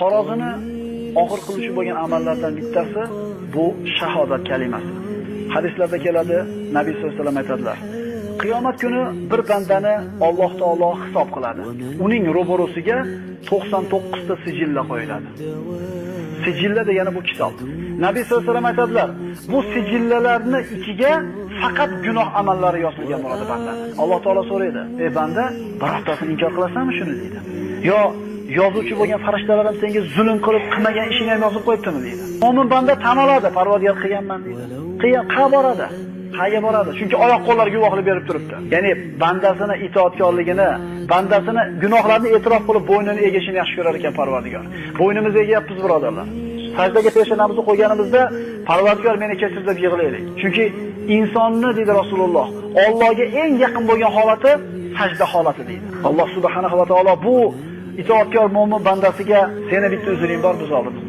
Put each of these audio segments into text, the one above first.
Tarozini og'ir qiluvchi bo'lgan amallardan bittasi bu shahodat kalimasi. Hadislarda keladi, Nabiy sollallohu alayhi vasallam aytadilar: Qiyomat kuni bir bandani Alloh taolo hisob qiladi. Uning ro'barusiga 99 ta sijilla qo'yiladi. Sijilla degani bu kitob. Nabiy sollallohu alayhi vasallam aytadilar, bu sijillalarni ichiga faqat gunoh amallari yozilgan bo'ladi bandani. Alloh taolo so'raydi: "Ey banda, birortasini inkor qilasanmi shuni?" deydi. Yo yozuvchi bo'lgan farishtalar ham senga zulm qilib qilmagan ishingni ham yozib qo'yibdimi deydi. Mo'min banda tan oladi, Parvardigor qilganman deydi. Qayerga boradi? Qayerga boradi? Chunki oyoq qo'llar guvohlik berib turibdi. Ya'ni bandasini itoatkorligini, bandasini gunohlarini e'tirof qilib bo'ynini egishini yaxshi ko'rar ekan Parvardigor. Bo'ynimizni egayapmiz birodarlar. Sajdaga peshanamizni qo'yganimizda Parvardigor meni kechir deb yig'laylik. Chunki insonni deydi Rasululloh, Allohga eng yaqin bo'lgan holati sajda holati deydi. Alloh subhanahu va taolo bu itoatkor mo'min bandasiga seni bitta uzring bor biz oldimiz.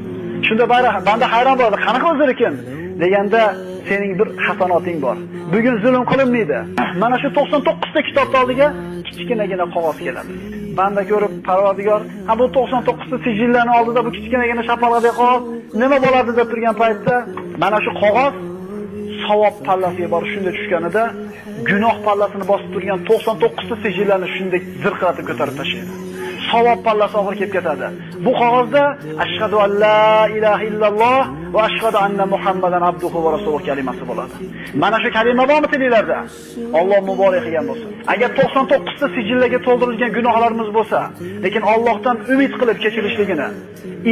Shunda banda hayron bo'ladi, qanaqa uzr ekan deganda sening bir hasanoting bor. Bugun zulm qilinmaydi. Mana shu 99 ta kitobning oldiga kichkinagina qog'oz keladi. Banda ko'rib Parvardigor, ha bu 99 ta sijillarning oldida bu kichkinagina shapalaqdek qog'oz nima bo'ladi deb turgan paytda mana shu qog'oz savob pallasiga borib shunday tushganida gunoh pallasini bosib turgan 99 ta sijillarni shunday zirqiratib ko'tarib tashlaydi. Savob pallasi og'ir kelib ketadi. Bu qog'ozda ashhadu an la ilaha illalloh va ashhadu anna Muhammadan abduhu va rasuluhu kalimasi bo'ladi. Mana shu kalima bormi tilinglarda? Alloh muborak qilgan bo'lsin. Agar 99 ta sijillaga to'ldirilgan gunohlarimiz bo'lsa, lekin Allohdan umid qilib kechirishligini,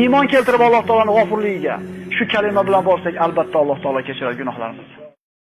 iymon keltirib Alloh taolaning g'ofurligiga shu kalima bilan borsak, albatta Alloh taolo kechirar gunohlarimizni.